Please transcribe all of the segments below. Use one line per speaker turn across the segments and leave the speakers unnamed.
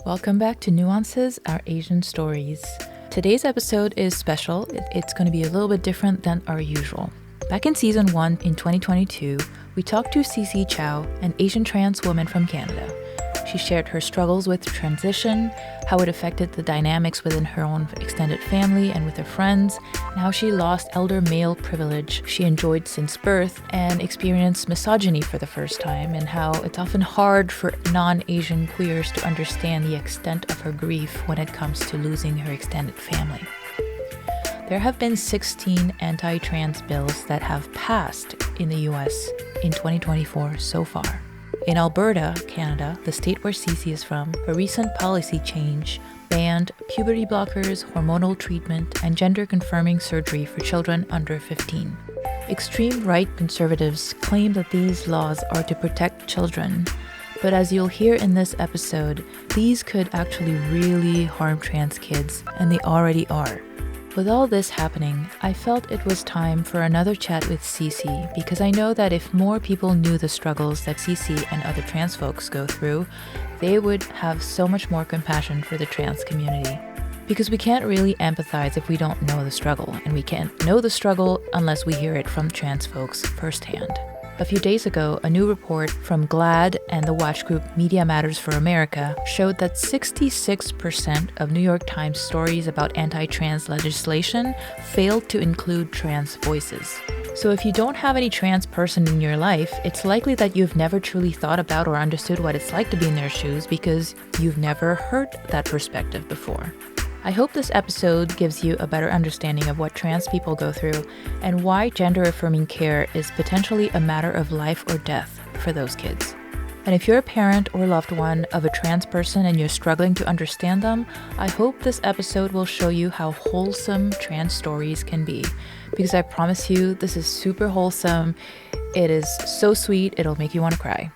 Welcome back to Nuances, Our Asian Stories. Today's episode is special. It's going to be a little bit different than our usual. Back in season 1 in 2022, we talked to Cece Chow, an Asian trans woman from Canada. She shared her struggles with transition, how it affected the dynamics within her own extended family and with her friends, and how she lost elder male privilege she enjoyed since birth and experienced misogyny for the first time, and how it's often hard for non-Asian queers to understand the extent of her grief when it comes to losing her extended family. There have been 16 anti-trans bills that have passed in the US in 2024 so far. In Alberta, Canada, the state where Cece is from, a recent policy change banned puberty blockers, hormonal treatment, and gender-confirming surgery for children under 15. Extreme right conservatives claim that these laws are to protect children, but as you'll hear in this episode, these could actually really harm trans kids, and they already are. With all this happening, I felt it was time for another chat with Cece because I know that if more people knew the struggles that Cece and other trans folks go through, they would have so much more compassion for the trans community. Because we can't really empathize if we don't know the struggle, and we can't know the struggle unless we hear it from trans folks firsthand. A few days ago, a new report from GLAAD and the watch group Media Matters for America showed that 66% of New York Times stories about anti-trans legislation failed to include trans voices. So if you don't have any trans person in your life, it's likely that you've never truly thought about or understood what it's like to be in their shoes because you've never heard that perspective before. I hope this episode gives you a better understanding of what trans people go through and why gender-affirming care is potentially a matter of life or death for those kids. And if you're a parent or loved one of a trans person and you're struggling to understand them, I hope this episode will show you how wholesome trans stories can be. Because I promise you, this is super wholesome. It is so sweet, it'll make you want to cry.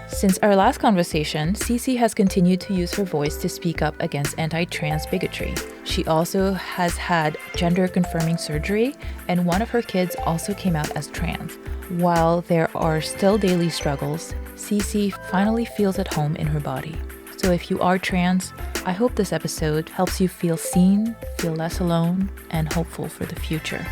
Since our last conversation, Cece has continued to use her voice to speak up against anti-trans bigotry. She also has had gender-confirming surgery, and one of her kids also came out as trans. While there are still daily struggles, Cece finally feels at home in her body. So if you are trans, I hope this episode helps you feel seen, feel less alone, and hopeful for the future.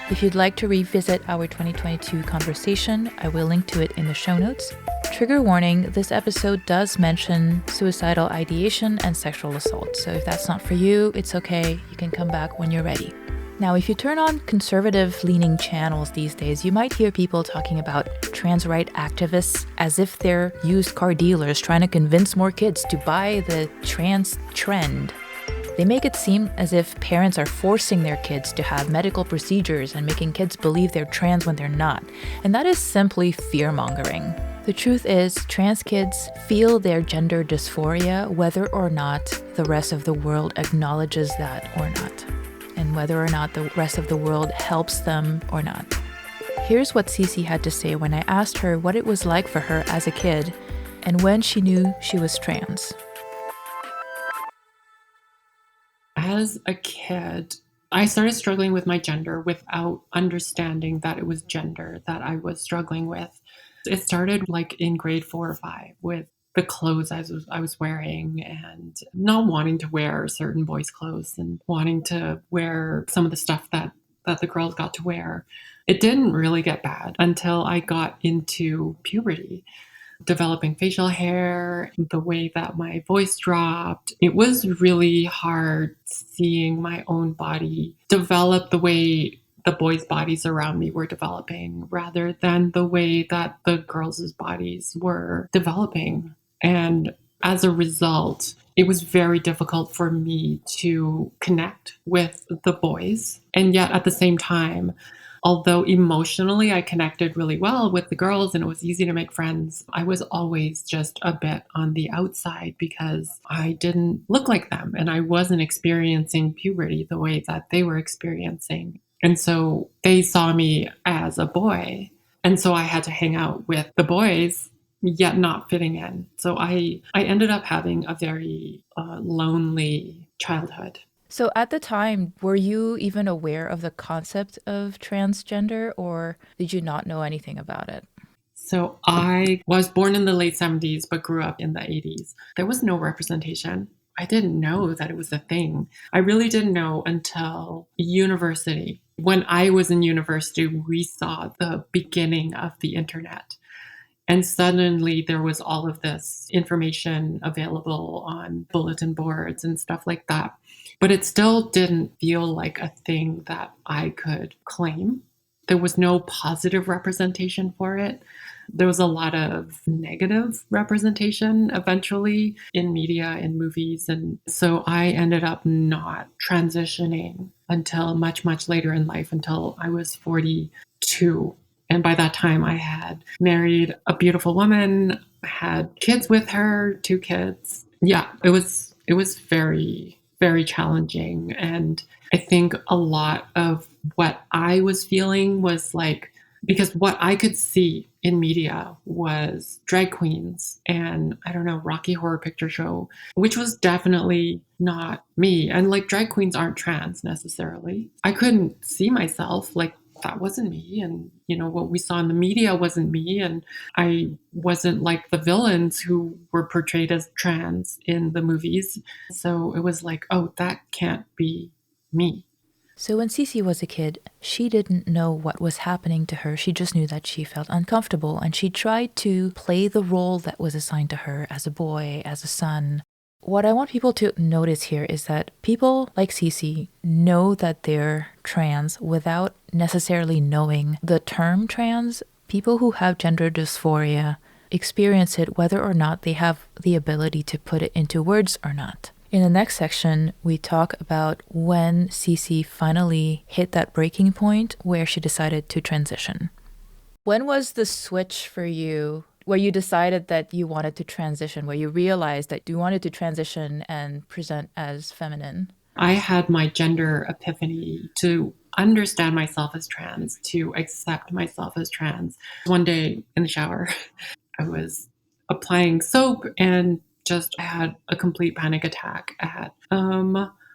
If you'd like to revisit our 2022 conversation, I will link to it in the show notes. Trigger warning, this episode does mention suicidal ideation and sexual assault, so if that's not for you, it's okay, you can come back when you're ready. Now, if you turn on conservative-leaning channels these days, you might hear people talking about trans right activists as if they're used car dealers trying to convince more kids to buy the trans trend. They make it seem as if parents are forcing their kids to have medical procedures and making kids believe they're trans when they're not, and that is simply fear-mongering. The truth is, trans kids feel their gender dysphoria whether or not the rest of the world acknowledges that or not, and whether or not the rest of the world helps them or not. Here's what Cece had to say when I asked her what it was like for her as a kid and when she knew she was trans.
As a kid, I started struggling with my gender without understanding that it was gender that I was struggling with. It started like in grade 4 or 5 with the clothes I was wearing and not wanting to wear certain boys' clothes and wanting to wear some of the stuff that the girls got to wear. It didn't really get bad until I got into puberty. Developing facial hair, the way that my voice dropped. It was really hard seeing my own body develop the way the boys' bodies around me were developing rather than the way that the girls' bodies were developing. And as a result, it was very difficult for me to connect with the boys. And yet at the same time, although emotionally I connected really well with the girls and it was easy to make friends, I was always just a bit on the outside because I didn't look like them and I wasn't experiencing puberty the way that they were experiencing. And so they saw me as a boy. And so I had to hang out with the boys, yet not fitting in. So I ended up having a very lonely childhood.
So at the time, were you even aware of the concept of transgender, or did you not know anything about it?
So I was born in the late 70s, but grew up in the 80s. There was no representation I didn't know that it was a thing. I really didn't know until university. When I was in university, we saw the beginning of the internet. And suddenly there was all of this information available on bulletin boards and stuff like that. But it still didn't feel like a thing that I could claim. There was no positive representation for it. There was a lot of negative representation eventually in media and movies. And so I ended up not transitioning until much, much later in life, until I was 42. And by that time, I had married a beautiful woman, had kids with her, 2 kids. Yeah, it was very, very challenging. And I think a lot of what I was feeling was like, because what I could see in media was drag queens and I don't know, Rocky Horror Picture Show, which was definitely not me. And like drag queens aren't trans necessarily. I couldn't see myself like that wasn't me. And, what we saw in the media wasn't me. And I wasn't like the villains who were portrayed as trans in the movies. So it was like, oh, that can't be me.
So when Cece was a kid, she didn't know what was happening to her. She just knew that she felt uncomfortable and she tried to play the role that was assigned to her as a boy, as a son. What I want people to notice here is that people like Cece know that they're trans without necessarily knowing the term trans. People who have gender dysphoria experience it whether or not they have the ability to put it into words or not. In the next section, we talk about when Cece finally hit that breaking point where she decided to transition. When was the switch for you where you decided that you wanted to transition, where you realized that you wanted to transition and present as feminine?
I had my gender epiphany to understand myself as trans, to accept myself as trans. One day in the shower, I was applying soap and just had a complete panic attack at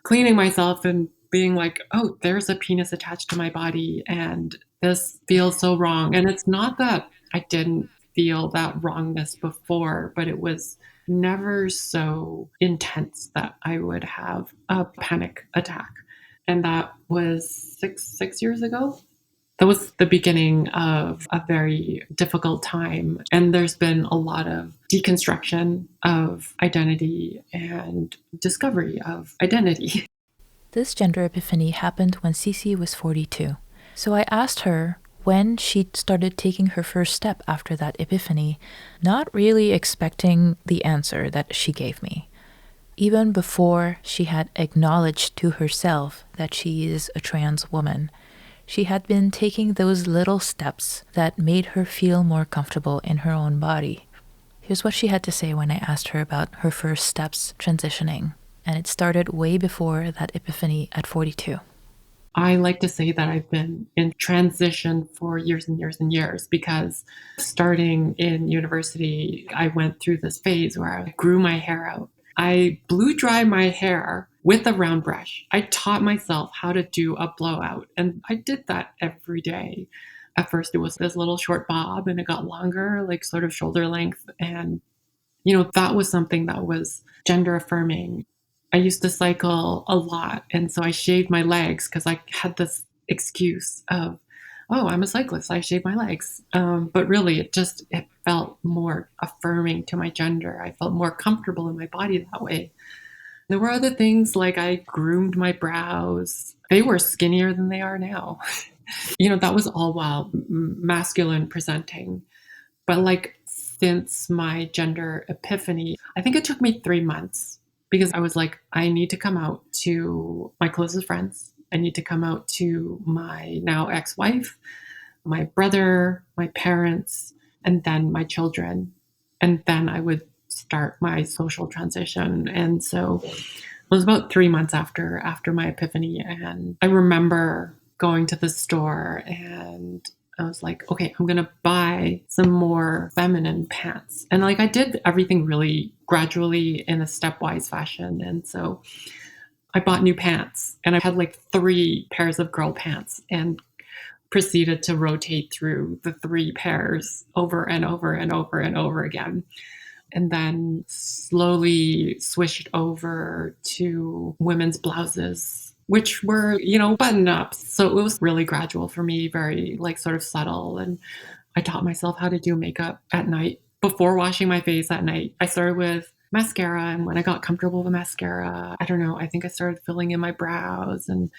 cleaning myself and being like, oh, there's a penis attached to my body and this feels so wrong. And it's not that I didn't feel that wrongness before, but it was never so intense that I would have a panic attack. And that was six years ago. That was the beginning of a very difficult time. And there's been a lot of deconstruction of identity and discovery of identity.
This gender epiphany happened when Cece was 42. So I asked her when she started taking her first step after that epiphany, not really expecting the answer that she gave me. Even before she had acknowledged to herself that she is a trans woman, she had been taking those little steps that made her feel more comfortable in her own body. Here's what she had to say when I asked her about her first steps transitioning. And it started way before that epiphany at 42.
I like to say that I've been in transition for years and years and years because starting in university, I went through this phase where I grew my hair out. I blew dry my hair with a round brush. I taught myself how to do a blowout, and I did that every day. At first, it was this little short bob, and it got longer, like sort of shoulder length. And, that was something that was gender affirming. I used to cycle a lot. And so I shaved my legs because I had this excuse of, oh, I'm a cyclist. I shave my legs. But really, it felt more affirming to my gender. I felt more comfortable in my body that way. There were other things like I groomed my brows. They were skinnier than they are now. That was all while masculine presenting. But like since my gender epiphany, I think it took me 3 months because I was like, I need to come out to my closest friends. I need to come out to my now ex wife, my brother, my parents, and then my children. And then I would start my social transition. And so it was about 3 months after my epiphany. And I remember going to the store and I was like, okay, I'm going to buy some more feminine pants. And like I did everything really gradually in a stepwise fashion. And so I bought new pants and I had like 3 pairs of girl pants and proceeded to rotate through the 3 pairs over and over and over and over again. And then slowly switched over to women's blouses, which were, button ups. So it was really gradual for me, very like sort of subtle. And I taught myself how to do makeup at night before washing my face at night. I started with mascara, and when I got comfortable with mascara, I don't know, I think I started filling in my brows, and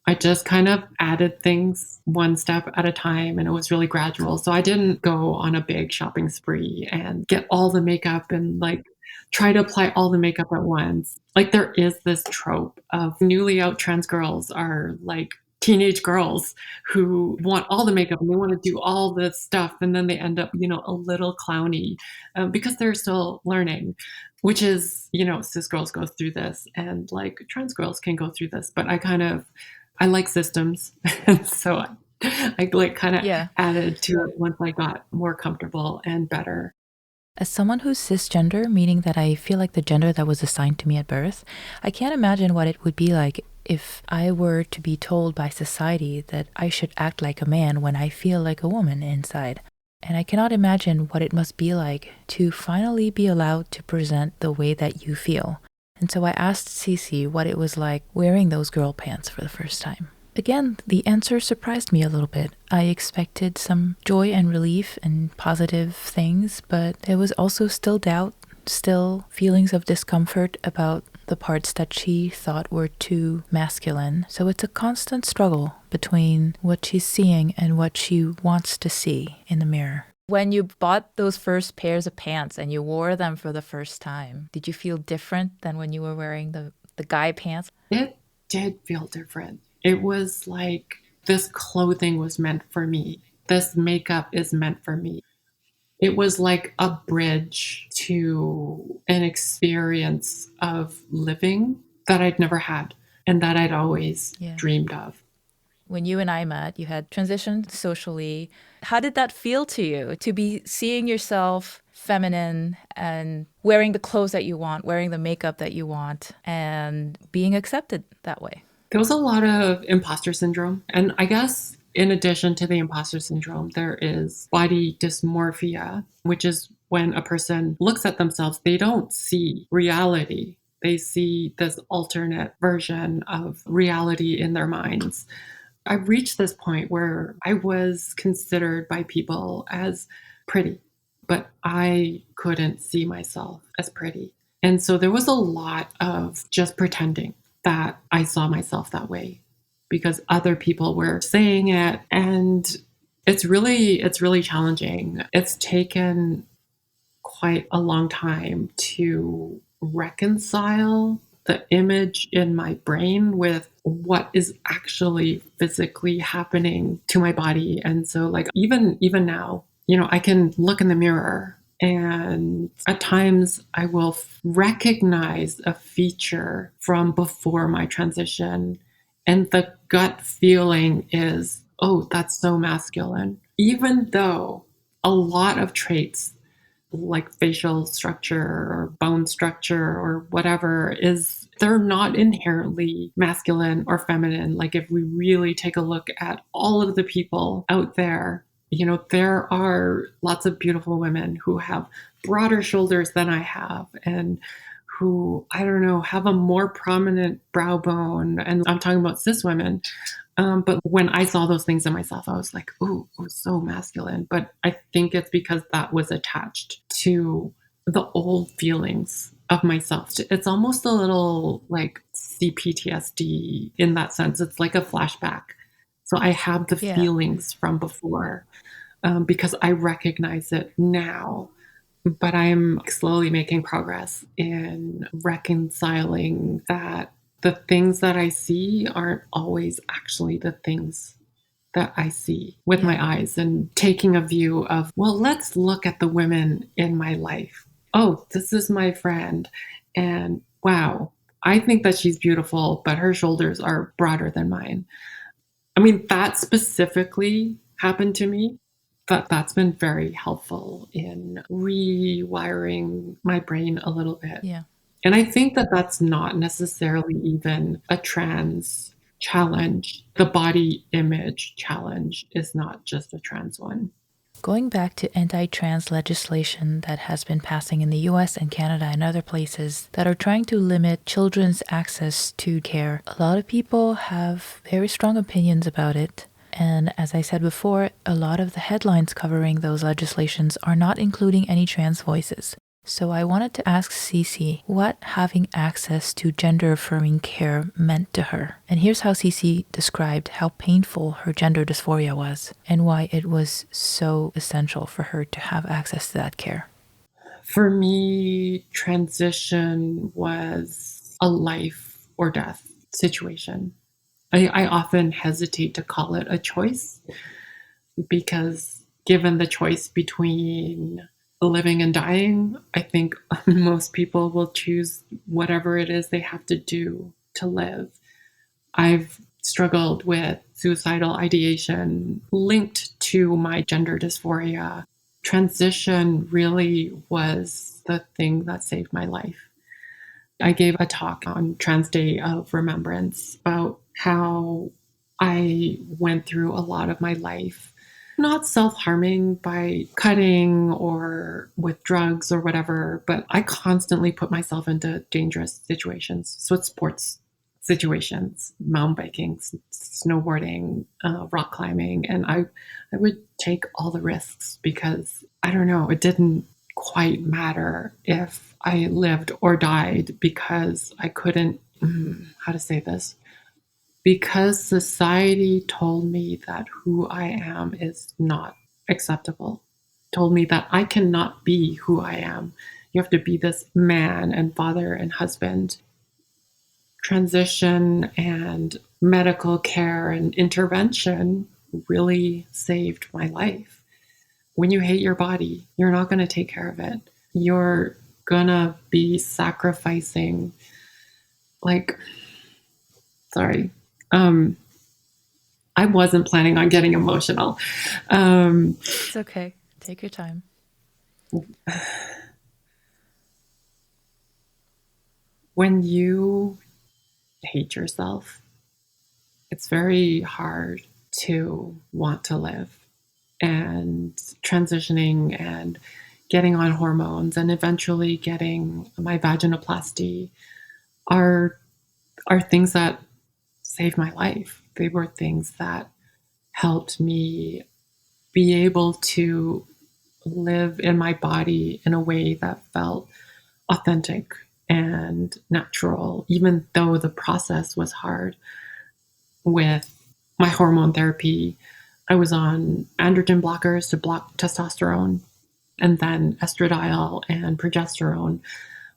I just kind of added things one step at a time, and it was really gradual. So I didn't go on a big shopping spree and get all the makeup and like try to apply all the makeup at once. Like there is this trope of newly out trans girls are like teenage girls who want all the makeup and they want to do all this stuff, and then they end up, a little clowny because they're still learning, which is, cis girls go through this and like trans girls can go through this. But I like systems. And so I like kind of
Yeah.
added to it once I got more comfortable and better.
As someone who's cisgender, meaning that I feel like the gender that was assigned to me at birth, I can't imagine what it would be like if I were to be told by society that I should act like a man when I feel like a woman inside. And I cannot imagine what it must be like to finally be allowed to present the way that you feel. And so I asked Cece what it was like wearing those girl pants for the first time. Again, the answer surprised me a little bit. I expected some joy and relief and positive things, but there was also still doubt, still feelings of discomfort about the parts that she thought were too masculine. So it's a constant struggle between what she's seeing and what she wants to see in the mirror. When you bought those first pairs of pants and you wore them for the first time, did you feel different than when you were wearing the guy pants?
It did feel different. It was like this clothing was meant for me. This makeup is meant for me. It was like a bridge to an experience of living that I'd never had and that I'd always dreamed of.
When you and I met, you had transitioned socially. How did that feel to you to be seeing yourself feminine and wearing the clothes that you want, wearing the makeup that you want, and being accepted that way?
There was a lot of imposter syndrome. And I guess in addition to the imposter syndrome, there is body dysmorphia, which is when a person looks at themselves, they don't see reality. They see this alternate version of reality in their minds. I reached this point where I was considered by people as pretty, but I couldn't see myself as pretty. And so there was a lot of just pretending that I saw myself that way because other people were saying it. And it's really challenging. It's taken quite a long time to reconcile the image in my brain with what is actually physically happening to my body. And so like even now, I can look in the mirror and at times I will recognize a feature from before my transition. And the gut feeling is, oh, that's so masculine. Even though a lot of traits like facial structure or bone structure or whatever they're not inherently masculine or feminine. Like if we really take a look at all of the people out there, there are lots of beautiful women who have broader shoulders than I have and who, I don't know, have a more prominent brow bone. And I'm talking about cis women. But when I saw those things in myself, I was like, oh, it was so masculine. But I think it's because that was attached to the old feelings of myself. It's almost a little like CPTSD in that sense. It's like a flashback. So I have the feelings from before because I recognize it now. But I'm slowly making progress in reconciling that the things that I see aren't always actually the things that I see with my eyes, and taking a view of, well, let's look at the women in my life. Oh, this is my friend. And wow, I think that she's beautiful, but her shoulders are broader than mine. I mean, that specifically happened to me, but that's been very helpful in rewiring my brain a little bit.
Yeah.
And I think that that's not necessarily even a trans challenge. The body image challenge is not just a trans one.
Going back to anti-trans legislation that has been passing in the US and Canada and other places that are trying to limit children's access to care, a lot of people have very strong opinions about it. And as I said before, a lot of the headlines covering those legislations are not including any trans voices. So I wanted to ask Cece what having access to gender-affirming care meant to her. And here's how Cece described how painful her gender dysphoria was and why it was so essential for her to have access to that care.
For me, transition was a life or death situation. I often hesitate to call it a choice because, given the choice between living and dying, I think most people will choose whatever it is they have to do to live. I've struggled with suicidal ideation linked to my gender dysphoria. Transition really was the thing that saved my life. I gave a talk on Trans Day of Remembrance about how I went through a lot of my life, not self harming by cutting or with drugs or whatever, but I constantly put myself into dangerous situations. So it's sports situations, mountain biking, snowboarding, rock climbing. And I would take all the risks because I don't know, it didn't quite matter if I lived or died because I couldn't, how to say this, because society told me that who I am is not acceptable, told me that I cannot be who I am. You have to be this man and father and husband. Transition and medical care and intervention really saved my life. When you hate your body, you're not going to take care of it. You're going to be sacrificing, like, sorry. I wasn't planning on getting emotional.
It's okay. Take your time.
When you hate yourself, it's very hard to want to live. And transitioning and getting on hormones and eventually getting my vaginoplasty are things that saved my life. They were things that helped me be able to live in my body in a way that felt authentic and natural, even though the process was hard. With my hormone therapy, I was on androgen blockers to block testosterone, and then estradiol and progesterone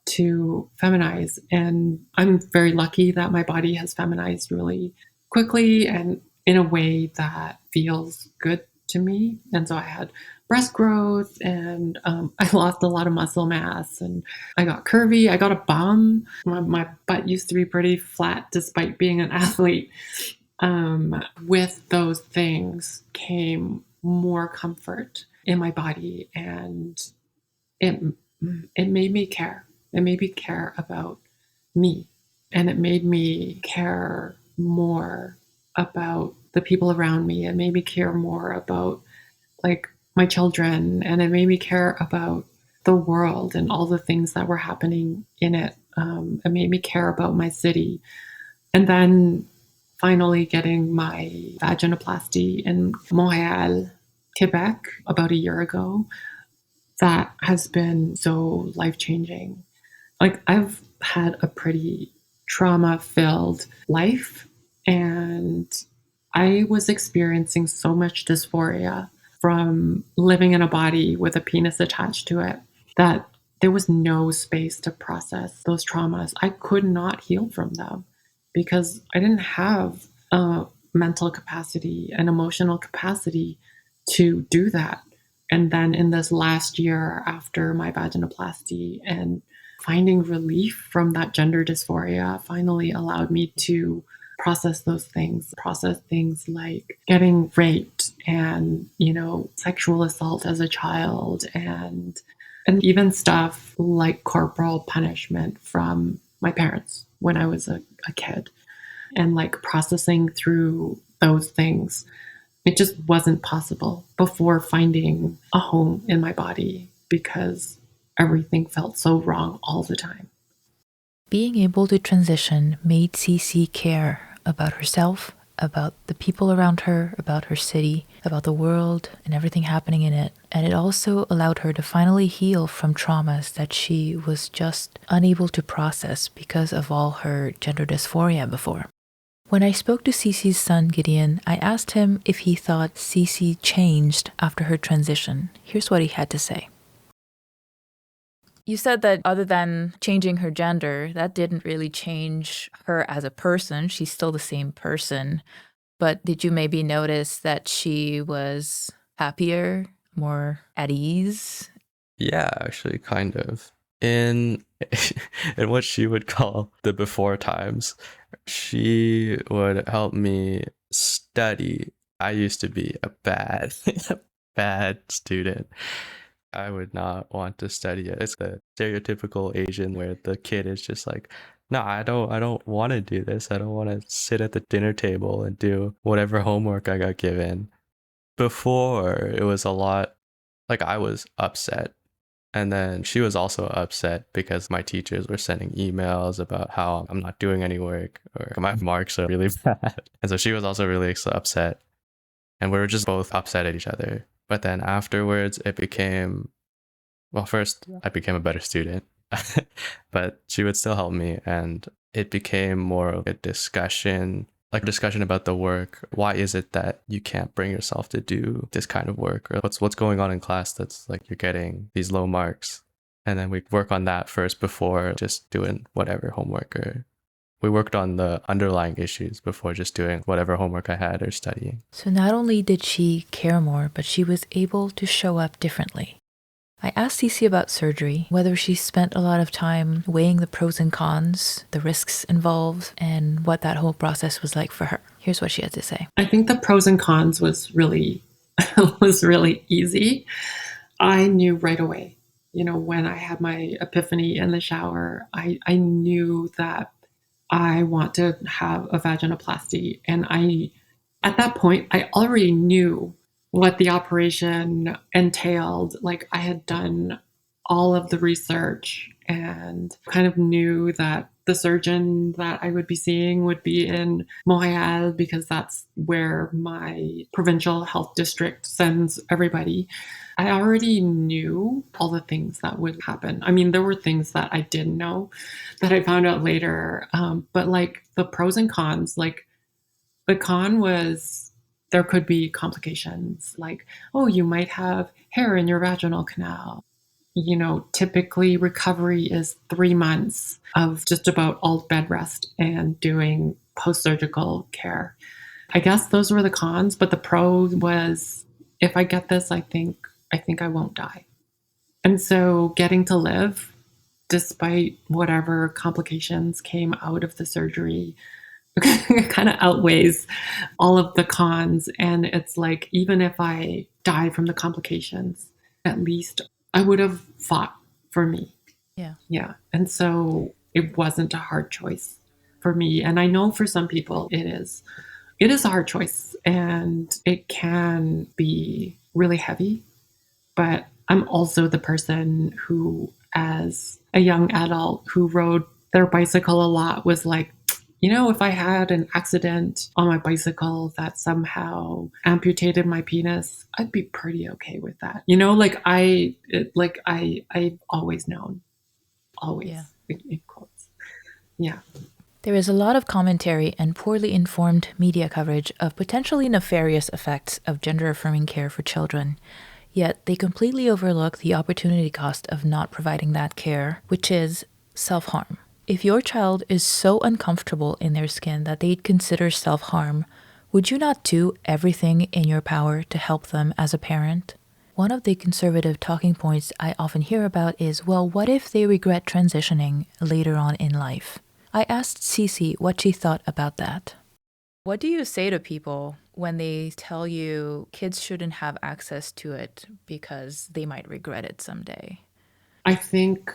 to feminize. And I'm very lucky that my body has feminized really quickly and in a way that feels good to me. And so I had breast growth and I lost a lot of muscle mass and I got curvy. I got a bum. My butt used to be pretty flat despite being an athlete. With those things came more comfort in my body and it it made me care. It made me care about me. And it made me care more about the people around me. It made me care more about like my children. And it made me care about the world and all the things that were happening in it. It made me care about my city. And then finally getting my vaginoplasty in Montreal, Quebec, about a year ago, that has been so life changing. Like, I've had a pretty trauma filled life, and I was experiencing so much dysphoria from living in a body with a penis attached to it that there was no space to process those traumas. I could not heal from them because I didn't have a mental capacity and emotional capacity to do that. And then in this last year after my vaginoplasty and finding relief from that gender dysphoria finally allowed me to process process things like getting raped and, sexual assault as a child and even stuff like corporal punishment from my parents when I was a kid and like processing through those things It just wasn't possible before finding a home in my body because everything felt so wrong all the time.
Being able to transition made Cece care about herself, about the people around her, about her city, about the world, and everything happening in it. And it also allowed her to finally heal from traumas that she was just unable to process because of all her gender dysphoria before. When I spoke to Cece's son, Gideon, I asked him if he thought Cece changed after her transition. Here's what he had to say. You said that other than changing her gender, that didn't really change her as a person. She's still the same person. But did you maybe notice that she was happier, more at ease?
Yeah, actually, kind of. In in what she would call the before times, she would help me study. I used to be a bad bad student. I would not want to study it. It's the stereotypical Asian where the kid is just like, no, I don't want to do this. I don't want to sit at the dinner table and do whatever homework I got given. Before, it was a lot like I was upset. And then she was also upset because my teachers were sending emails about how I'm not doing any work or my marks are really bad. And so she was also really upset. And we were just both upset at each other. But then afterwards, it became, well, first, I became a better student, but she would still help me. And it became more of a discussion, like a discussion about the work. Why is it that you can't bring yourself to do this kind of work? Or what's going on in class that's like you're getting these low marks? And then we work on that first before just doing whatever homework, or we worked on the underlying issues before just doing whatever homework I had or studying.
So not only did she care more, but she was able to show up differently. I asked Cece about surgery, whether she spent a lot of time weighing the pros and cons, the risks involved, and what that whole process was like for her. Here's what she had to say.
I think the pros and cons was really was really easy. I knew right away, when I had my epiphany in the shower, I knew that I want to have a vaginoplasty. And at that point, I already knew what the operation entailed. Like I had done all of the research and kind of knew that the surgeon that I would be seeing would be in Montreal because that's where my provincial health district sends everybody. I already knew all the things that would happen. I mean, there were things that I didn't know that I found out later. But like the pros and cons, like the con was there could be complications like, oh, you might have hair in your vaginal canal. Typically recovery is 3 months of just about all bed rest and doing post surgical care. I guess those were the cons, but the pro was if I get this, I think I won't die. And so getting to live despite whatever complications came out of the surgery kind of outweighs all of the cons. And it's like, even if I die from the complications, at least I would have fought for me.
Yeah.
Yeah. And so it wasn't a hard choice for me. And I know for some people it is. It is a hard choice and it can be really heavy. But I'm also the person who, as a young adult who rode their bicycle a lot, was like, if I had an accident on my bicycle that somehow amputated my penis, I'd be pretty okay with that. I've always known, always,
Yeah.
in quotes. Yeah.
There is a lot of commentary and poorly informed media coverage of potentially nefarious effects of gender-affirming care for children. Yet they completely overlook the opportunity cost of not providing that care, which is self-harm. If your child is so uncomfortable in their skin that they'd consider self-harm, would you not do everything in your power to help them as a parent? One of the conservative talking points I often hear about is, well, what if they regret transitioning later on in life? I asked Cece what she thought about that. What do you say to people when they tell you kids shouldn't have access to it because they might regret it someday?
I think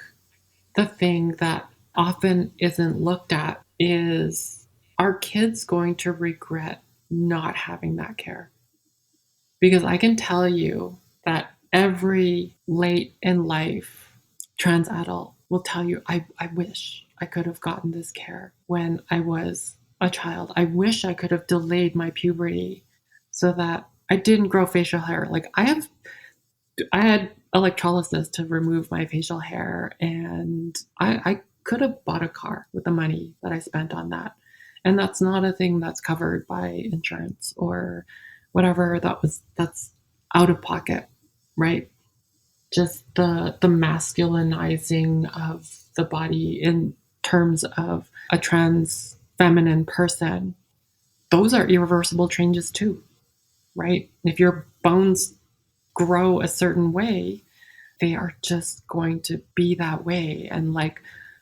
the thing that often isn't looked at is, are kids going to regret not having that care? Because I can tell you that every late in life trans adult will tell you, I wish I could have gotten this care when I was a child. I wish I could have delayed my puberty so that I didn't grow facial hair. Like I had electrolysis to remove my facial hair, and I could have bought a car with the money that I spent on that. And that's not a thing that's covered by insurance or whatever. That's out of pocket, right? Just the masculinizing of the body in terms of a trans feminine person. Those are irreversible changes too, right? If your bones grow a certain way, they are just going to be that way. And like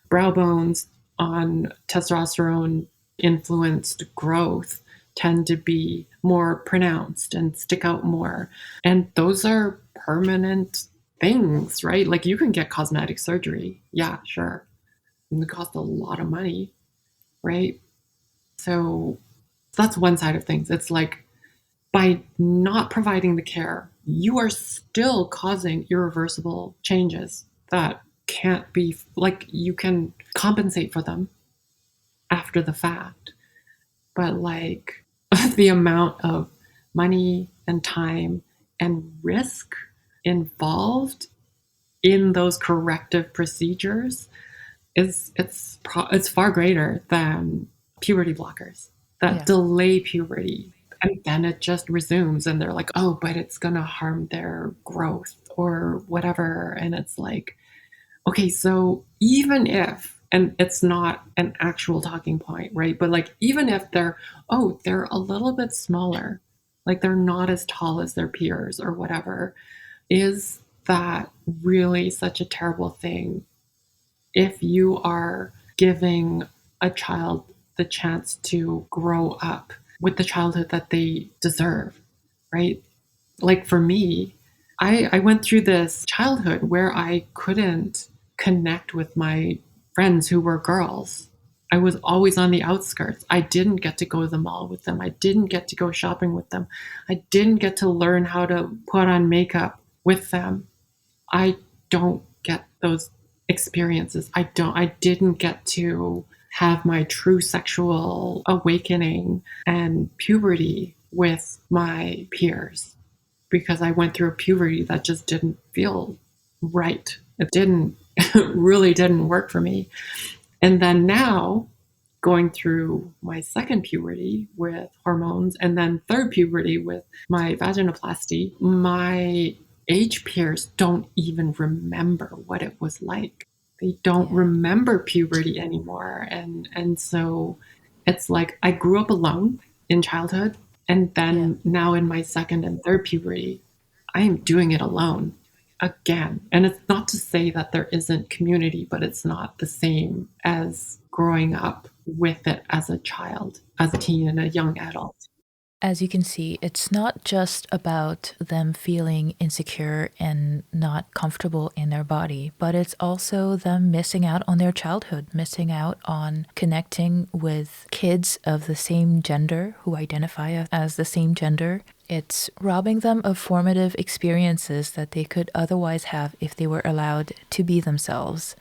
brow bones on testosterone influenced growth tend to be more pronounced and stick out more. And those are permanent things, right? Like you can get cosmetic surgery. Yeah, sure. And it costs a lot of money, right? So that's one side of things. It's like by not providing the care, you are still causing irreversible changes that can't be, like, you can compensate for them after the fact. But, like, the amount of money and time and risk involved in those corrective procedures it's far greater than puberty blockers that delay puberty, and then it just resumes and they're like, oh, but it's gonna harm their growth or whatever. And it's like, okay, so even if, and it's not an actual talking point, right, but like even if they're a little bit smaller, like they're not as tall as their peers or whatever, is that really such a terrible thing if you are giving a child the chance to grow up with the childhood that they deserve, right? Like for me, I went through this childhood where I couldn't connect with my friends who were girls. I was always on the outskirts. I didn't get to go to the mall with them. I didn't get to go shopping with them. I didn't get to learn how to put on makeup with them. I don't get those experiences. I didn't get to have my true sexual awakening and puberty with my peers because I went through a puberty that just didn't feel right. It didn't really didn't work for me. And then now going through my second puberty with hormones and then third puberty with my vaginoplasty, my age peers don't even remember what it was like. They don't remember puberty anymore. And so it's like I grew up alone in childhood. And then now in my second and third puberty, I am doing it alone again. And it's not to say that there isn't community, but it's not the same as growing up with it as a child, as a teen and a young adult.
As you can see, it's not just about them feeling insecure and not comfortable in their body, but it's also them missing out on their childhood, missing out on connecting with kids of the same gender who identify as the same gender. It's robbing them of formative experiences that they could otherwise have if they were allowed to be themselves.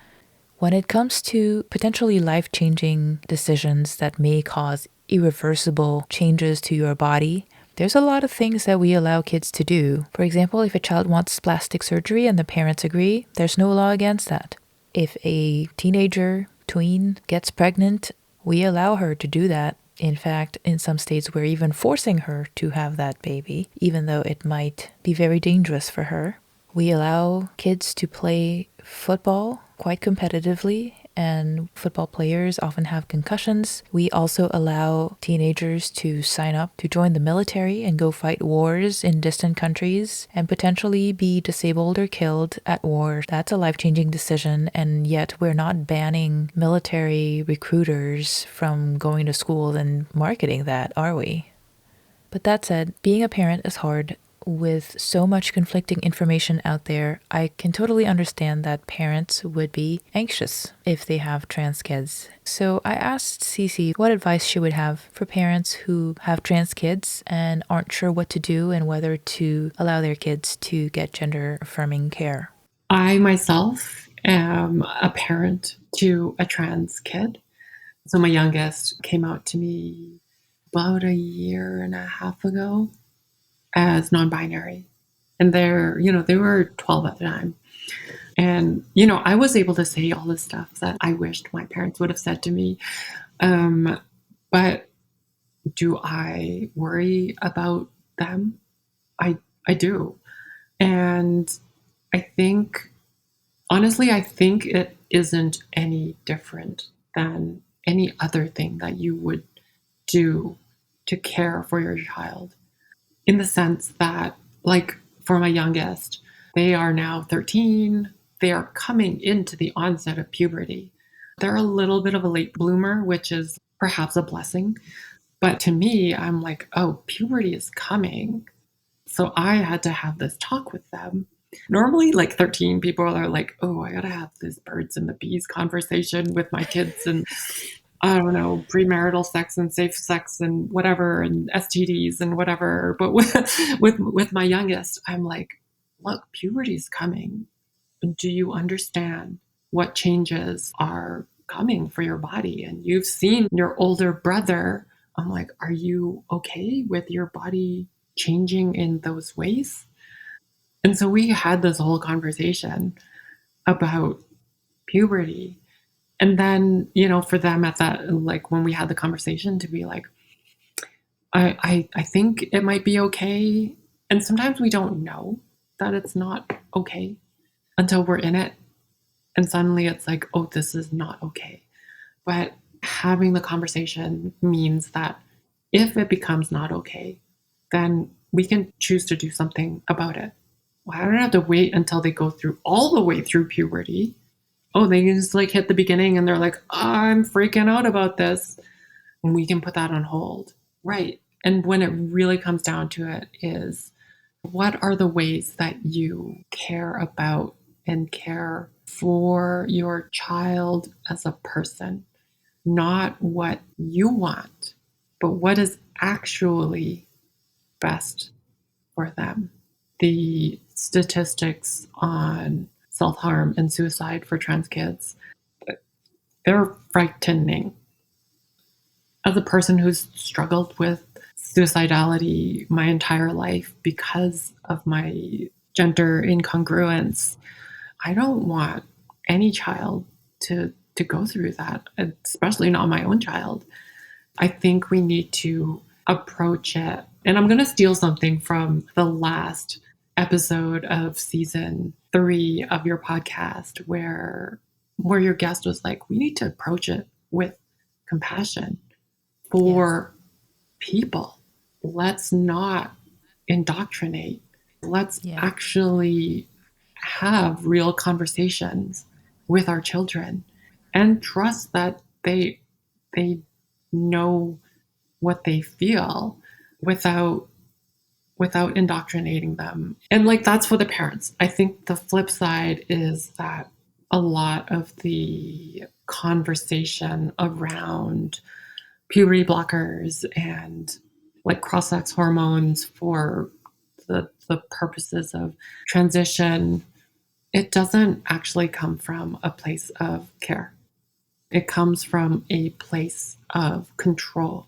When it comes to potentially life-changing decisions that may cause irreversible changes to your body, there's a lot of things that we allow kids to do. For example, if a child wants plastic surgery and the parents agree, there's no law against that. If a teenager, tween, gets pregnant, we allow her to do that. In fact, in some states, we're even forcing her to have that baby, even though it might be very dangerous for her. We allow kids to play football quite competitively, and football players often have concussions. We also allow teenagers to sign up to join the military and go fight wars in distant countries and potentially be disabled or killed at war. That's a life-changing decision, and yet we're not banning military recruiters from going to school and marketing that, are we? But that said, being a parent is hard. with so much conflicting information out there, I can totally understand that parents would be anxious if they have trans kids. So I asked Cece what advice she would have for parents who have trans kids and aren't sure what to do and whether to allow their kids to get gender affirming care.
I myself am a parent to a trans kid. So my youngest came out to me about a year and a half ago as non-binary. And they were 12 at the time. And, I was able to say all the stuff that I wished my parents would have said to me. But do I worry about them? I do. And I think, honestly, I think it isn't any different than any other thing that you would do to care for your child. In the sense that, like, for my youngest, they are now 13. They are coming into the onset of puberty. They're a little bit of a late bloomer, which is perhaps a blessing. But to me, I'm like, oh, puberty is coming. So I had to have this talk with them. Normally, like 13, people are like, oh, I got to have this birds and the bees conversation with my kids and I don't know, premarital sex and safe sex and whatever and STDs and whatever. But with my youngest, I'm like, look, puberty's coming. Do you understand what changes are coming for your body? And you've seen your older brother. I'm like, are you okay with your body changing in those ways? And so we had this whole conversation about puberty. And then, for them at that, like when we had the conversation to be like, I think it might be okay. And sometimes we don't know that it's not okay until we're in it. And suddenly it's like, oh, this is not okay. But having the conversation means that if it becomes not okay, then we can choose to do something about it. Well, I don't have to wait until they go through all the way through puberty. Oh, they can just like hit the beginning and they're like, I'm freaking out about this. And we can put that on hold. Right. And when it really comes down to it is what are the ways that you care about and care for your child as a person? Not what you want, but what is actually best for them. The statistics on self-harm and suicide for trans kids, they're frightening. As a person who's struggled with suicidality my entire life because of my gender incongruence, I don't want any child to go through that, especially not my own child. I think we need to approach it. And I'm going to steal something from the last episode of season 3 of your podcast where your guest was like, we need to approach it with compassion for people. Let's not indoctrinate. Let's actually have real conversations with our children and trust that they know what they feel without indoctrinating them. And like that's for the parents. I think the flip side is that a lot of the conversation around puberty blockers and like cross-sex hormones for the purposes of transition, it doesn't actually come from a place of care. It comes from a place of control.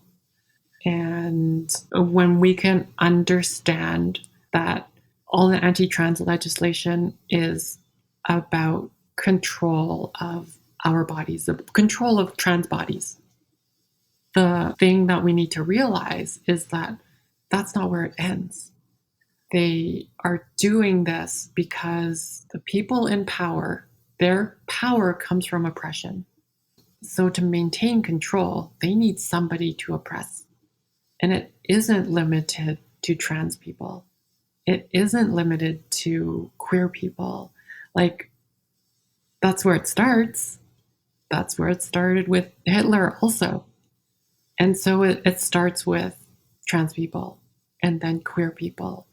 And when we can understand that all the anti-trans legislation is about control of our bodies, the control of trans bodies, the thing that we need to realize is that that's not where it ends. They are doing this because the people in power, their power comes from oppression. So to maintain control, they need somebody to oppress. And it isn't limited to trans people. It isn't limited to queer people. Like, that's where it starts. That's where it started with Hitler also. And so it starts with trans people and then queer people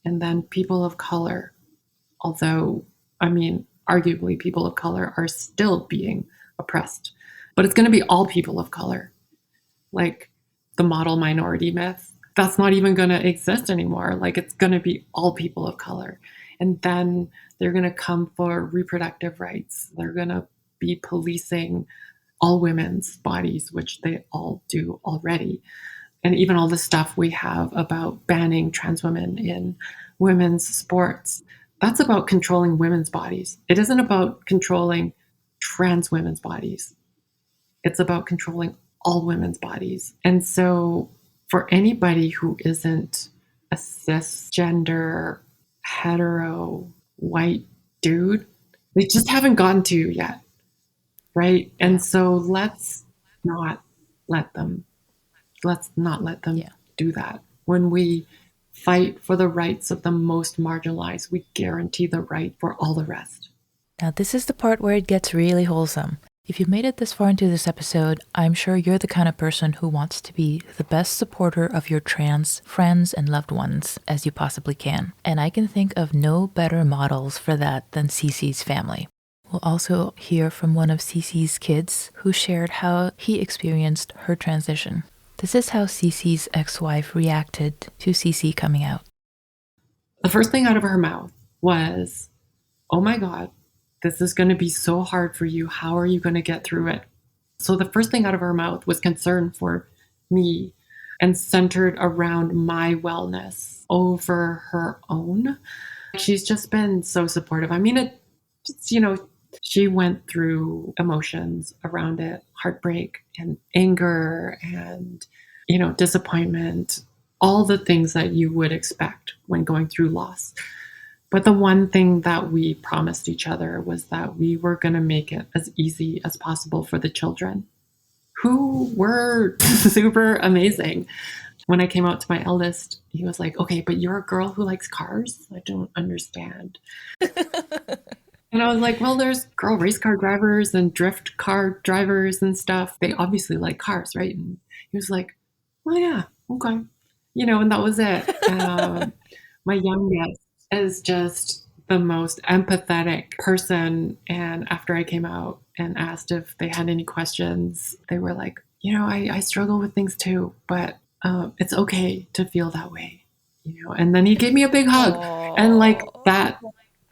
and then people of color. Although, I mean, arguably people of color are still being oppressed, but it's going to be all people of color. Like the model minority myth, that's not even going to exist anymore. Like it's going to be all people of color. And then they're going to come for reproductive rights. They're going to be policing all women's bodies, which they all do already. And even all the stuff we have about banning trans women in women's sports, that's about controlling women's bodies. It isn't about controlling trans women's bodies. It's about controlling all women's bodies. And so for anybody who isn't a cisgender, hetero, white dude, they just haven't gotten to you yet. Right. And so let's not let them do that. When we fight for the rights of the most marginalized, we guarantee the right for all the rest.
Now, this is the part where it gets really wholesome. If you made it this far into this episode, I'm sure you're the kind of person who wants to be the best supporter of your trans friends and loved ones as you possibly can. And I can think of no better models for that than Cece's family. We'll also hear from one of Cece's kids who shared how he experienced her transition. This is how Cece's ex-wife reacted to Cece coming out.
The first thing out of her mouth was, "Oh my God, this is going to be so hard for you. How are you going to get through it?" So the first thing out of her mouth was concern for me and centered around my wellness over her own. She's just been so supportive. I mean, she went through emotions around it, heartbreak and anger and, disappointment, all the things that you would expect when going through loss. But the one thing that we promised each other was that we were going to make it as easy as possible for the children, who were super amazing. When I came out to my eldest, he was like, "Okay, but you're a girl who likes cars? I don't understand." And I was like, "Well, there's girl race car drivers and drift car drivers and stuff. They obviously like cars, right?" And he was like, "Oh, yeah, okay." And that was it. My youngest is just the most empathetic person. And after I came out and asked if they had any questions, they were like, I struggle with things too, but it's okay to feel that way. And then he gave me a big hug.
Aww.
And like that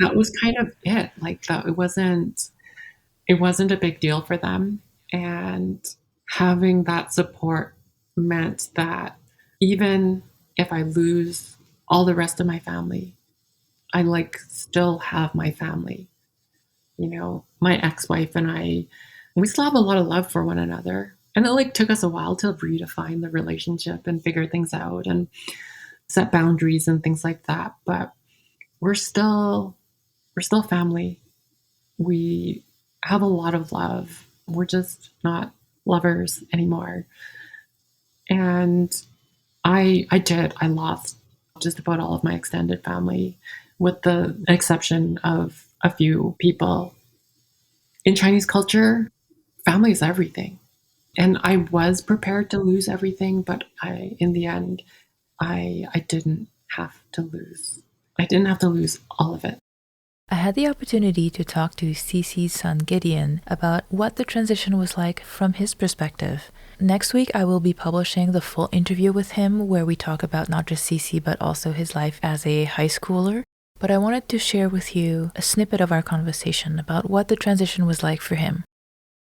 was kind of it. Like that, it wasn't a big deal for them. And having that support meant that even if I lose all the rest of my family, I still have my family. My ex-wife and I, we still have a lot of love for one another. And it took us a while to redefine the relationship and figure things out and set boundaries and things like that. But we're still family. We have a lot of love. We're just not lovers anymore. And I lost just about all of my extended family, with the exception of a few people. In Chinese culture, family is everything. And I was prepared to lose everything, but in the end, I didn't have to lose. I didn't have to lose all of it.
I had the opportunity to talk to Cece's son Gideon about what the transition was like from his perspective. Next week, I will be publishing the full interview with him where we talk about not just Cece, but also his life as a high schooler. But I wanted to share with you a snippet of our conversation about what the transition was like for him.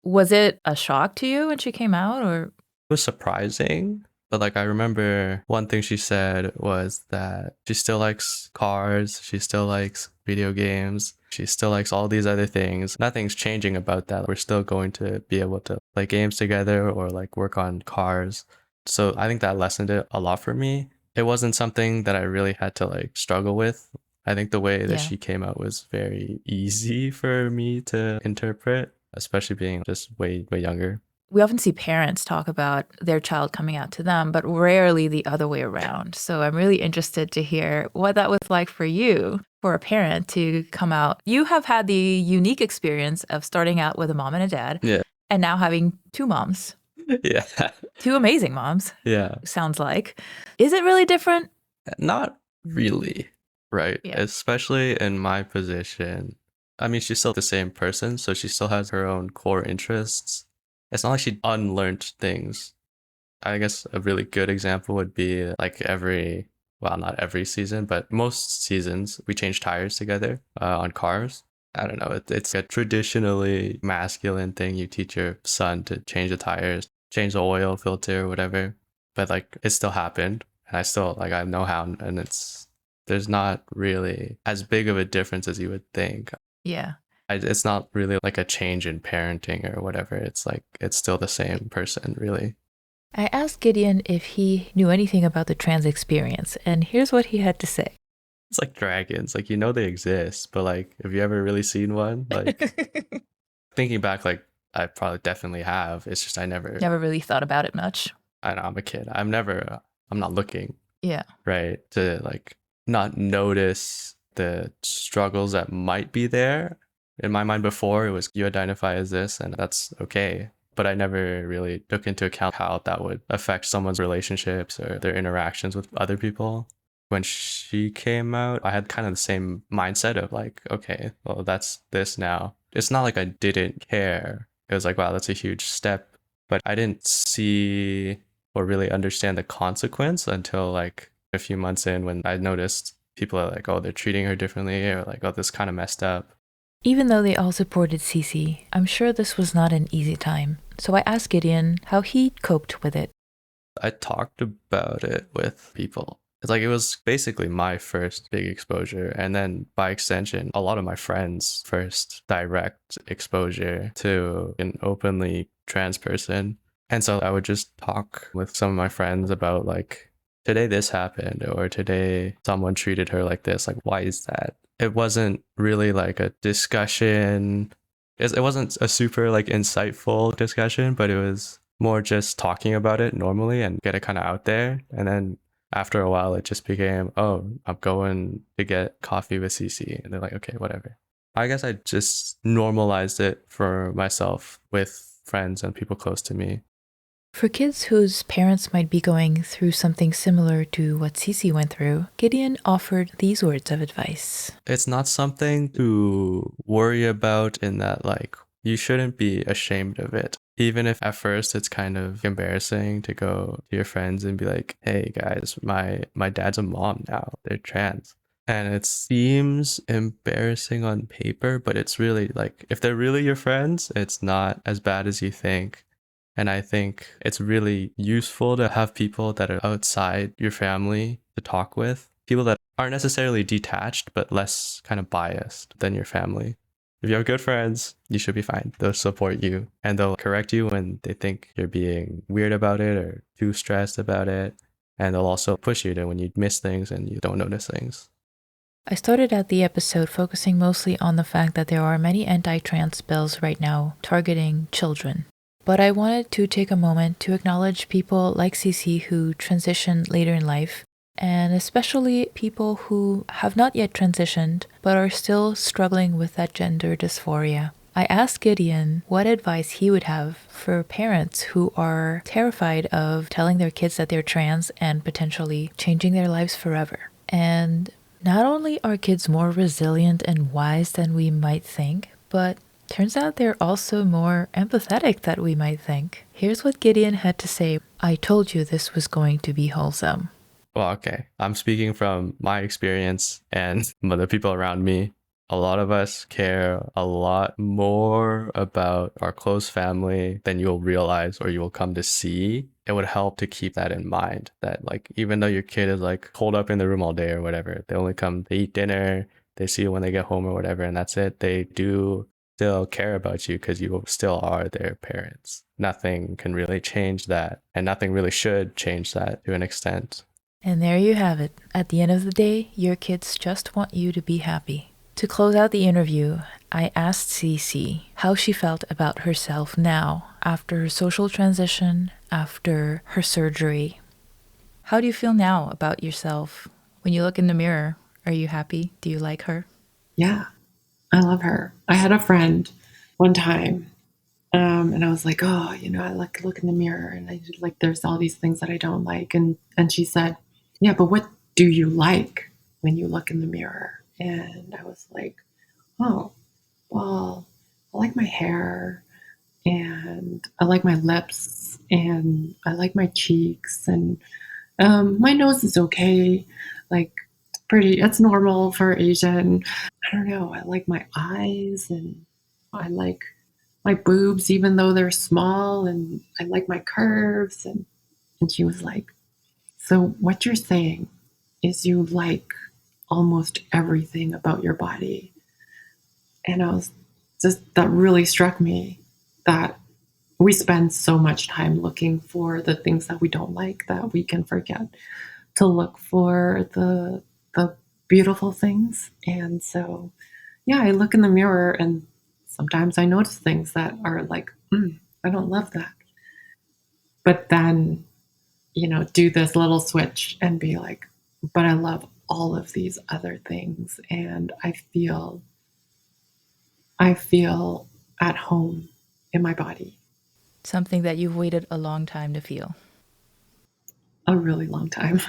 Was it a shock to you when she came out, or?
It was surprising. But I remember one thing she said was that she still likes cars, she still likes video games, she still likes all these other things. Nothing's changing about that. We're still going to be able to play games together or work on cars. So I think that lessened it a lot for me. It wasn't something that I really had to struggle with. I think the way that she came out was very easy for me to interpret, especially being just way, way younger.
We often see parents talk about their child coming out to them, but rarely the other way around. So I'm really interested to hear what that was like for you, for a parent to come out. You have had the unique experience of starting out with a mom and a dad, and now having two moms.
Yeah.
Two amazing moms.
Yeah.
Sounds like. Is it really different?
Not really. right?
Yeah.
Especially in my position. I mean, she's still the same person, so she still has her own core interests. It's not like she unlearned things. I guess a really good example would be like well, not every season, but most seasons, we change tires together on cars. I don't know. It's a traditionally masculine thing. You teach your son to change the tires, change the oil filter, whatever. But like it still happened. And I still like I know how, and there's not really as big of a difference as you would think.
Yeah.
It's not really like a change in parenting or whatever. It's like it's still the same person, really.
I asked Gideon if he knew anything about the trans experience, and here's what he had to say.
It's like dragons, like you know they exist, but like have you ever really seen one? Like thinking back, like I probably definitely have. It's just I never.
Never really thought about it much.
I know I'm a kid. I'm not looking
Yeah.
right to like not notice the struggles that might be there. In my mind before, it was you identify as this and that's okay. But I never really took into account how that would affect someone's relationships or their interactions with other people. When she came out, I had kind of the same mindset of like, okay, well, that's this now. It's not like I didn't care. It was like, wow, that's a huge step. But I didn't see or really understand the consequence until like a few months in when I noticed people are like, oh, they're treating her differently or like, oh, this kind of messed up.
Even though they all supported Cece, I'm sure this was not an easy time. So I asked Gideon how he coped with it.
I talked about it with people. It's like it was basically my first big exposure. And then by extension, a lot of my friends' first direct exposure to an openly trans person. And so I would just talk with some of my friends about like, today this happened, or today someone treated her like this. Like, why is that? It wasn't really like a discussion. It wasn't a super like insightful discussion, but it was more just talking about it normally and get it kind of out there. And then after a while, it just became, oh, I'm going to get coffee with Cece. And they're like, okay, whatever. I guess I just normalized it for myself with friends and people close to me.
For kids whose parents might be going through something similar to what Cece went through, Gideon offered these words of advice.
It's not something to worry about in that, like, you shouldn't be ashamed of it. Even if at first it's kind of embarrassing to go to your friends and be like, hey guys, my dad's a mom now. They're trans. And it seems embarrassing on paper, but it's really like, if they're really your friends, it's not as bad as you think. And I think it's really useful to have people that are outside your family to talk with, people that aren't necessarily detached, but less kind of biased than your family. If you have good friends, you should be fine. They'll support you and they'll correct you when they think you're being weird about it or too stressed about it. And they'll also push you to when you miss things and you don't notice things.
I started out the episode focusing mostly on the fact that there are many anti-trans bills right now targeting children. But I wanted to take a moment to acknowledge people like Cece who transitioned later in life, and especially people who have not yet transitioned but are still struggling with that gender dysphoria. I asked Gideon what advice he would have for parents who are terrified of telling their kids that they're trans and potentially changing their lives forever. And not only are kids more resilient and wise than we might think, but turns out they're also more empathetic than we might think. Here's what Gideon had to say. I told you this was going to be wholesome.
Well, okay. I'm speaking from my experience and the people around me. A lot of us care a lot more about our close family than you'll realize or you will come to see. It would help to keep that in mind that like even though your kid is like holed up in the room all day or whatever, they only come to eat dinner, they see you when they get home or whatever, and that's it. They do still care about you because you still are their parents. Nothing can really change that, and nothing really should change that to an extent.
And there you have it. At the end of the day, your kids just want you to be happy. To close out the interview, I asked Cece how she felt about herself now after her social transition, after her surgery. How do you feel now about yourself? When you look in the mirror, are you happy? Do you like her?
Yeah, I love her. I had a friend one time, and I was like, oh, I like look in the mirror, and I like there's all these things that I don't like, and she said, yeah, but what do you like? when you look in the mirror. And I was like, oh, well, I like my hair and I like my lips and I like my cheeks and my nose is okay. Like, it's normal for Asian. I don't know. I like my eyes and I like my boobs, even though they're small, and I like my curves. And she was like, so what you're saying is you like almost everything about your body. And that really struck me that we spend so much time looking for the things that we don't like that we can forget to look for the beautiful things. And so, yeah, I look in the mirror and sometimes I notice things that are like, I don't love that. But then, do this little switch and be like, but I love all of these other things. And I feel at home in my body.
Something that you've waited a long time to feel.
A really long time.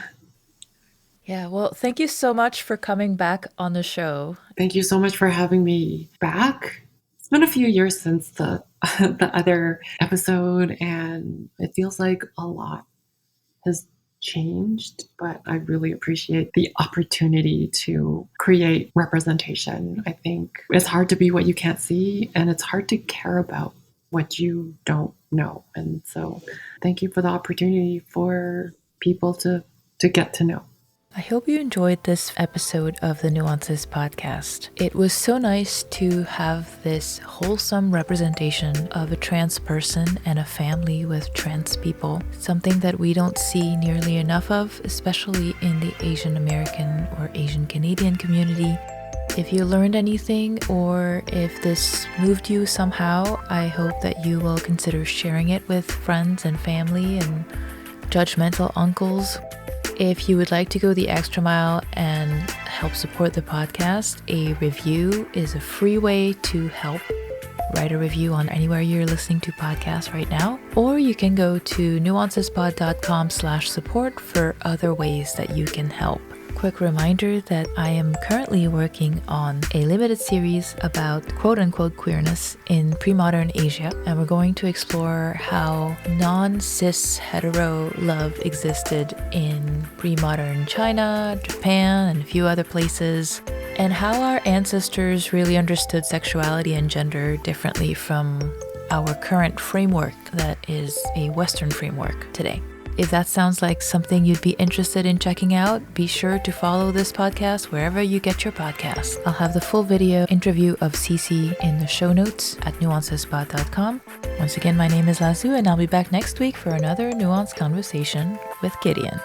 Yeah, well, thank you so much for coming back on the show.
Thank you so much for having me back. It's been a few years since the the other episode, and it feels like a lot has changed, but I really appreciate the opportunity to create representation. I think it's hard to be what you can't see, and it's hard to care about what you don't know. And so thank you for the opportunity for people to get to know.
I hope you enjoyed this episode of the Nuances podcast. It was so nice to have this wholesome representation of a trans person and a family with trans people, something that we don't see nearly enough of, especially in the Asian American or Asian Canadian community. If you learned anything or if this moved you somehow, I hope that you will consider sharing it with friends and family and judgmental uncles. If you would like to go the extra mile and help support the podcast, a review is a free way to help. Write a review on anywhere you're listening to podcasts right now, or you can go to nuancespod.com/support for other ways that you can help. Quick reminder that I am currently working on a limited series about quote-unquote queerness in pre-modern Asia, and we're going to explore how non-cis hetero love existed in pre-modern China, Japan, and a few other places, and how our ancestors really understood sexuality and gender differently from our current framework that is a Western framework today. If that sounds like something you'd be interested in checking out, be sure to follow this podcast wherever you get your podcasts. I'll have the full video interview of Cece in the show notes at nuancespod.com. Once again, my name is Lazu, and I'll be back next week for another nuanced conversation with Gideon.